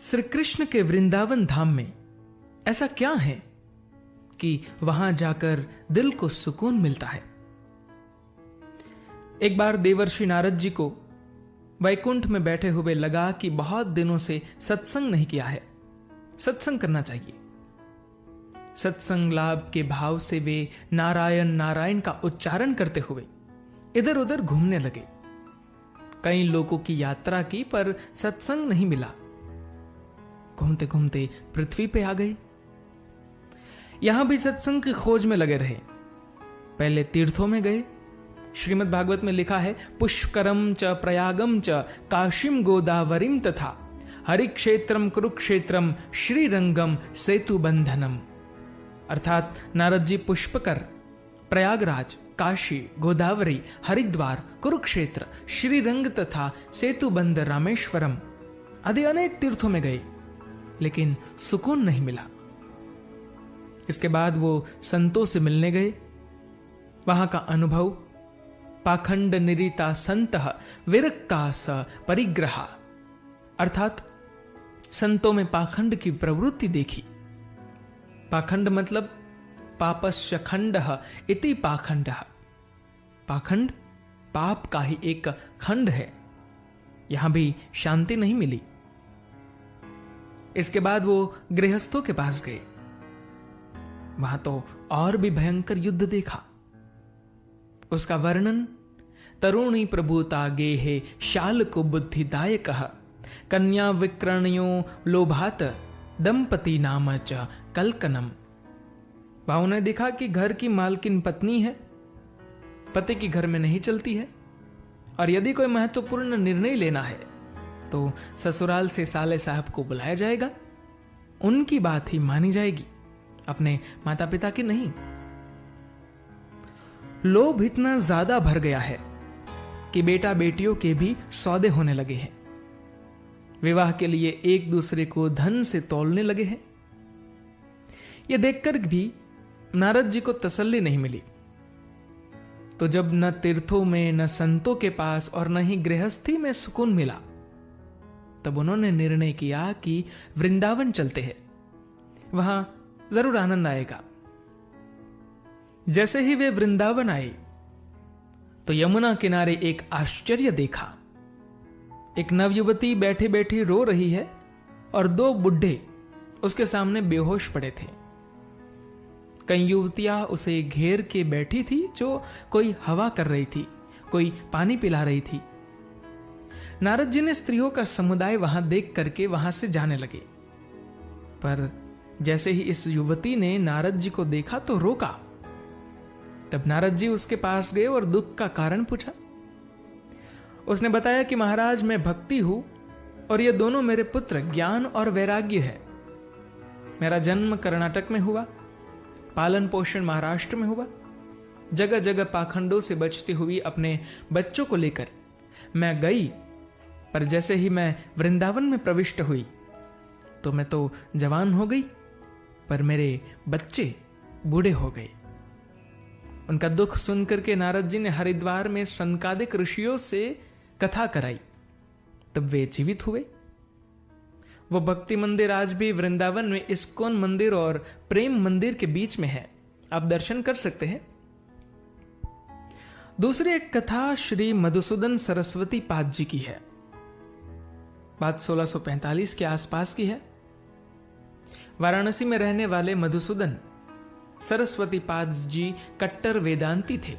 श्री कृष्ण के वृंदावन धाम में ऐसा क्या है कि वहां जाकर दिल को सुकून मिलता है। एक बार देवर्षि नारद जी को वैकुंठ में बैठे हुए लगा कि बहुत दिनों से सत्संग नहीं किया है, सत्संग करना चाहिए। सत्संग लाभ के भाव से वे नारायण नारायण का उच्चारण करते हुए इधर उधर घूमने लगे। कई लोगों की यात्रा की पर सत्संग नहीं मिला। घूमते घूमते पृथ्वी पे आ गए। यहां भी सत्संग की खोज में लगे रहे। पहले तीर्थों में गए। श्रीमद् भागवत में लिखा है, पुष्करम च प्रयागम च काशीम गोदावरीम तथा हरिक्षेत्रम कुरुक्षेत्रम श्रीरंगम सेतु बंधनम। अर्थात नारद जी पुष्पकर, प्रयागराज, काशी, गोदावरी, हरिद्वार, कुरुक्षेत्र, श्रीरंग तथा सेतुबंध रामेश्वरम आदि अनेक तीर्थों में गए, लेकिन सुकून नहीं मिला। इसके बाद वो संतों से मिलने गए। वहां का अनुभव, पाखंड निरीता संतः विरक्ता स परिग्रह, अर्थात संतों में पाखंड की प्रवृत्ति देखी। पाखंड मतलब पापस्य खंडः इति पाखंडः। पाखंड पाप का ही एक खंड है। यहां भी शांति नहीं मिली। इसके बाद वो गृहस्थों के पास गए। वहां तो और भी भयंकर युद्ध देखा। उसका वर्णन, तरुणी प्रभुता गेहे शाल को बुद्धिदायक कन्या विक्रण्यो लोभात दंपति नाम च कलकनम। भाव ने देखा कि घर की मालकिन पत्नी है, पति की घर में नहीं चलती है, और यदि कोई महत्वपूर्ण निर्णय लेना है तो ससुराल से साले साहब को बुलाया जाएगा, उनकी बात ही मानी जाएगी, अपने माता पिता की नहीं। लोभ इतना ज्यादा भर गया है कि बेटा बेटियों के भी सौदे होने लगे हैं। विवाह के लिए एक दूसरे को धन से तौलने लगे हैं। यह देखकर भी नारद जी को तसल्ली नहीं मिली। तो जब न तीर्थों में, न संतों के पास और न ही गृहस्थी में सुकून मिला, तब उन्होंने निर्णय किया कि वृंदावन चलते हैं, वहां जरूर आनंद आएगा। जैसे ही वे वृंदावन आए तो यमुना किनारे एक आश्चर्य देखा। एक नवयुवती बैठी बैठी रो रही है और दो बुढ़े उसके सामने बेहोश पड़े थे। कई युवतियां उसे घेर के बैठी थी, जो कोई हवा कर रही थी, कोई पानी पिला रही थी। नारद जी ने स्त्रियों का समुदाय वहां देख करके वहां से जाने लगे, पर जैसे ही इस युवती ने नारद जी को देखा तो रोका। तब नारद जी उसके पास गए और दुख का कारण पूछा। उसने बताया कि महाराज, मैं भक्ति हूं और ये दोनों मेरे पुत्र ज्ञान और वैराग्य है। मेरा जन्म कर्नाटक में हुआ, पालन पोषण महाराष्ट्र में हुआ। जगह जगह पाखंडों से बचती हुई अपने बच्चों को लेकर मैं गई, पर जैसे ही मैं वृंदावन में प्रविष्ट हुई तो मैं तो जवान हो गई, पर मेरे बच्चे बूढ़े हो गए। उनका दुख सुनकर के नारद जी ने हरिद्वार में सनकादिक ऋषियों से कथा कराई। तब वे जीवित हुए। वो भक्ति मंदिर आज भी वृंदावन में इस्कॉन मंदिर और प्रेम मंदिर के बीच में है, आप दर्शन कर सकते हैं। दूसरी एक कथा श्री मधुसूदन सरस्वती पाद जी की है। बात 1645 के आसपास की है। वाराणसी में रहने वाले मधुसूदन सरस्वती पाद जी कट्टर वेदांती थे।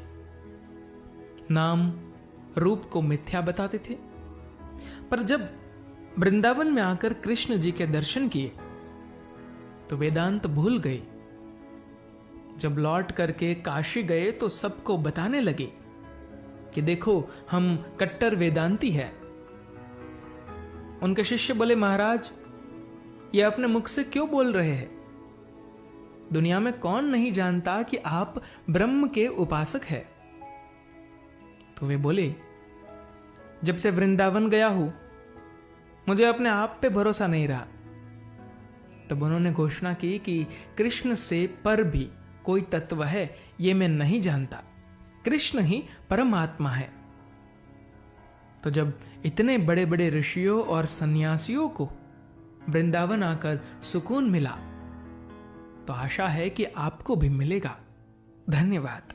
नाम रूप को मिथ्या बताते थे, पर जब वृंदावन में आकर कृष्ण जी के दर्शन किए तो वेदांत भूल गए। जब लौट करके काशी गए तो सबको बताने लगे कि देखो, हम कट्टर वेदांती हैं। उनके शिष्य बोले, महाराज, ये अपने मुख से क्यों बोल रहे हैं? दुनिया में कौन नहीं जानता कि आप ब्रह्म के उपासक हैं? तो वे बोले, जब से वृंदावन गया हूं मुझे अपने आप पे भरोसा नहीं रहा। तब उन्होंने घोषणा की कि कृष्ण से पर भी कोई तत्व है, ये मैं नहीं जानता। कृष्ण ही परमात्मा है। तो जब इतने बड़े बड़े ऋषियों और सन्यासियों को वृंदावन आकर सुकून मिला, तो आशा है कि आपको भी मिलेगा। धन्यवाद।